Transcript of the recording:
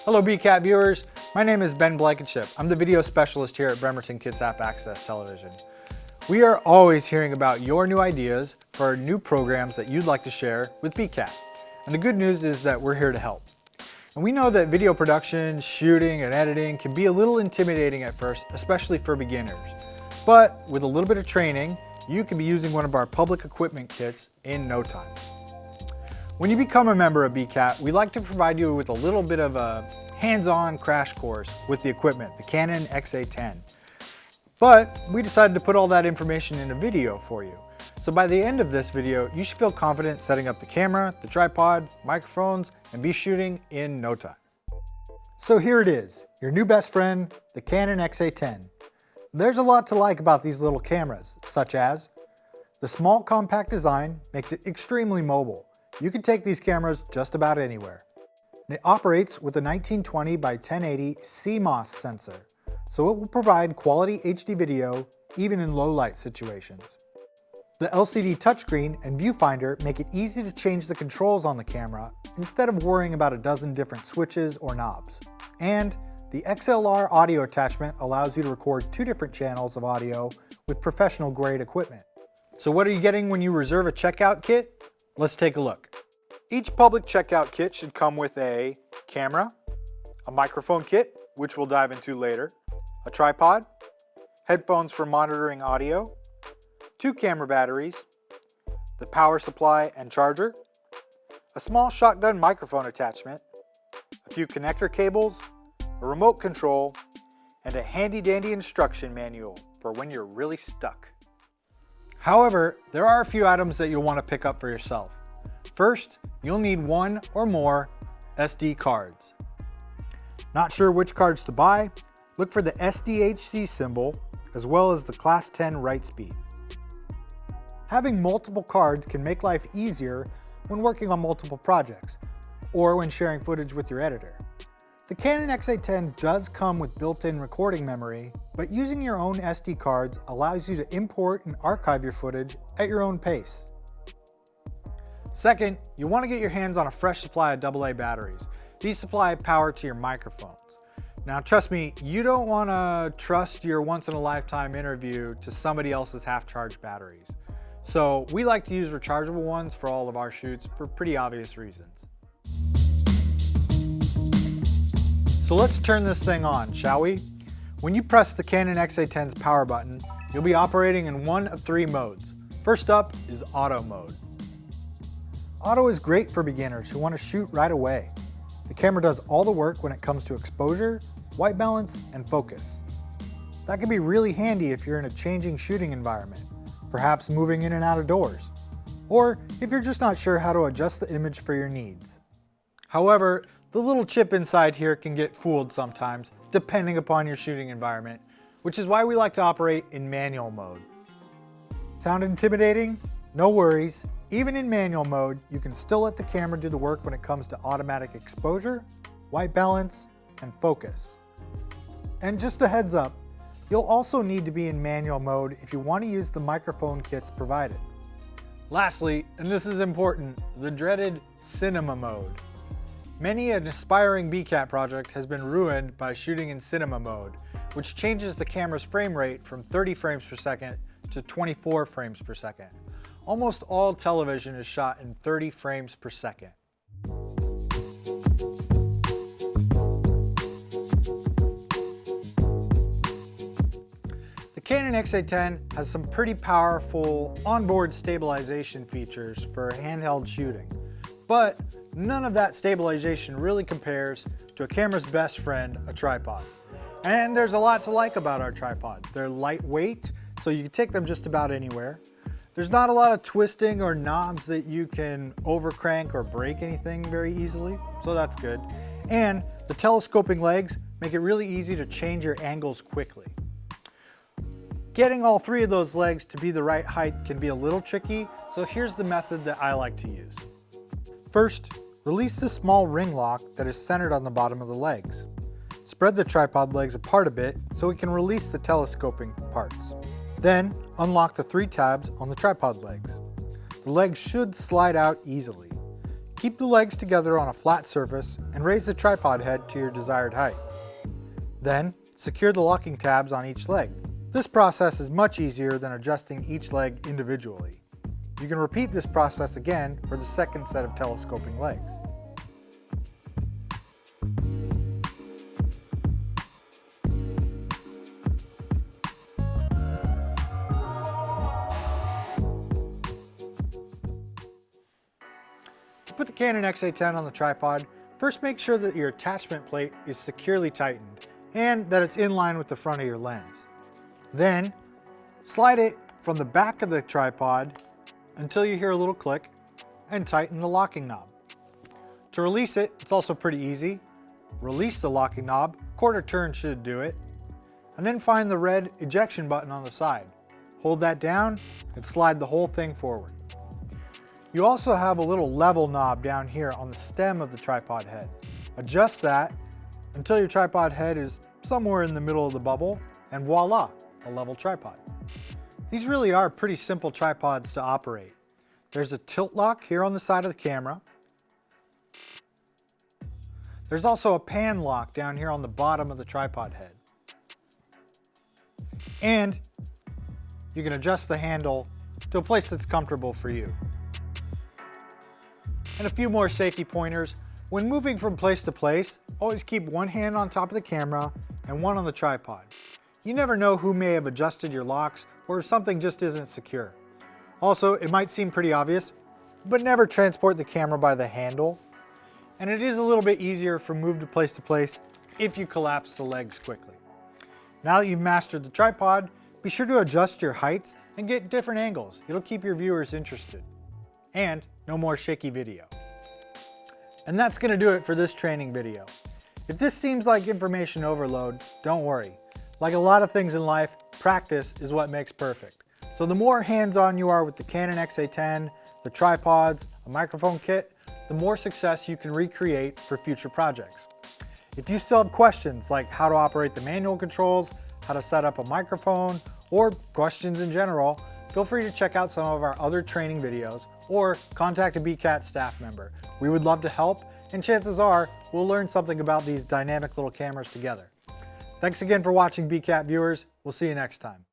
Hello BKAT viewers, my name is Ben Blankenship. I'm the video specialist here at Bremerton-Kitsap Access Television. We are always hearing about your new ideas for new programs that you'd like to share with BKAT. And the good news is that we're here to help. And we know that video production, shooting, and editing can be a little intimidating at first, especially for beginners. But with a little bit of training, you can be using one of our public equipment kits in no time. When you become a member of BKAT, we like to provide you with a little bit of a hands-on crash course with the equipment, the CANON XA-10. But we decided to put all that information in a video for you. So by the end of this video, you should feel confident setting up the camera, the tripod, microphones, and be shooting in no time. So here it is, your new best friend, the CANON XA-10. There's a lot to like about these little cameras, such as the small compact design makes it extremely mobile. You can take these cameras just about anywhere. It operates with a 1920 by 1080 CMOS sensor, so it will provide quality HD video even in low light situations. The LCD touchscreen and viewfinder make it easy to change the controls on the camera instead of worrying about a dozen different switches or knobs. And the XLR audio attachment allows you to record 2 different channels of audio with professional grade equipment. So what are you getting when you reserve a checkout kit? Let's take a look. Each public checkout kit should come with a camera, a microphone kit, which we'll dive into later, a tripod, headphones for monitoring audio, 2 camera batteries, the power supply and charger, a small shotgun microphone attachment, a few connector cables, a remote control, and a handy-dandy instruction manual for when you're really stuck. However, there are a few items that you'll want to pick up for yourself. First, you'll need 1 or more SD cards. Not sure which cards to buy? Look for the SDHC symbol as well as the Class 10 write speed. Having multiple cards can make life easier when working on multiple projects or when sharing footage with your editor. The CANON XA-10 does come with built-in recording memory, but using your own SD cards allows you to import and archive your footage at your own pace. Second, you want to get your hands on a fresh supply of AA batteries. These supply power to your microphones. Now trust me, you don't want to trust your once-in-a-lifetime interview to somebody else's half-charged batteries. So we like to use rechargeable ones for all of our shoots for pretty obvious reasons. So let's turn this thing on, shall we? When you press the CANON XA-10's power button, you'll be operating in one of 3 modes. First up is auto mode. Auto is great for beginners who want to shoot right away. The camera does all the work when it comes to exposure, white balance, and focus. That can be really handy if you're in a changing shooting environment, perhaps moving in and out of doors, or if you're just not sure how to adjust the image for your needs. However, the little chip inside here can get fooled sometimes, depending upon your shooting environment, which is why we like to operate in manual mode. Sound intimidating? No worries. Even in manual mode, you can still let the camera do the work when it comes to automatic exposure, white balance, and focus. And just a heads up, you'll also need to be in manual mode if you want to use the microphone kits provided. Lastly, and this is important, the dreaded cinema mode. Many an aspiring BKAT project has been ruined by shooting in cinema mode, which changes the camera's frame rate from 30 frames per second to 24 frames per second. Almost all television is shot in 30 frames per second. The CANON XA-10 has some pretty powerful onboard stabilization features for handheld shooting, but none of that stabilization really compares to a camera's best friend, a tripod. And there's a lot to like about our tripods. They're lightweight, so you can take them just about anywhere. There's not a lot of twisting or knobs that you can overcrank or break anything very easily, so that's good. And the telescoping legs make it really easy to change your angles quickly. Getting all 3 of those legs to be the right height can be a little tricky, so here's the method that I like to use. First, release the small ring lock that is centered on the bottom of the legs. Spread the tripod legs apart a bit so we can release the telescoping parts. Then, unlock the 3 tabs on the tripod legs. The legs should slide out easily. Keep the legs together on a flat surface and raise the tripod head to your desired height. Then, secure the locking tabs on each leg. This process is much easier than adjusting each leg individually. You can repeat this process again for the second set of telescoping legs. To put the Canon XA-10 on the tripod, first make sure that your attachment plate is securely tightened and that it's in line with the front of your lens. Then, slide it from the back of the tripod until you hear a little click and tighten the locking knob. To release it, it's also pretty easy. Release the locking knob, quarter turn should do it, and then find the red ejection button on the side. Hold that down and slide the whole thing forward. You also have a little level knob down here on the stem of the tripod head. Adjust that until your tripod head is somewhere in the middle of the bubble, and voila, a level tripod. These really are pretty simple tripods to operate. There's a tilt lock here on the side of the camera. There's also a pan lock down here on the bottom of the tripod head. And you can adjust the handle to a place that's comfortable for you. And a few more safety pointers. When moving from place to place, always keep one hand on top of the camera and one on the tripod. You never know who may have adjusted your locks or if something just isn't secure. Also, it might seem pretty obvious, but never transport the camera by the handle. And it is a little bit easier from move to place if you collapse the legs quickly. Now that you've mastered the tripod, be sure to adjust your heights and get different angles. It'll keep your viewers interested. And no more shaky video. And that's going to do it for this training video. If this seems like information overload, don't worry. Like a lot of things in life, practice is what makes perfect. So the more hands-on you are with the Canon XA-10, the tripods, a microphone kit, the more success you can recreate for future projects. If you still have questions like how to operate the manual controls, how to set up a microphone, or questions in general, feel free to check out some of our other training videos or contact a BKAT staff member. We would love to help, and chances are we'll learn something about these dynamic little cameras together. Thanks again for watching, BKAT viewers. We'll see you next time.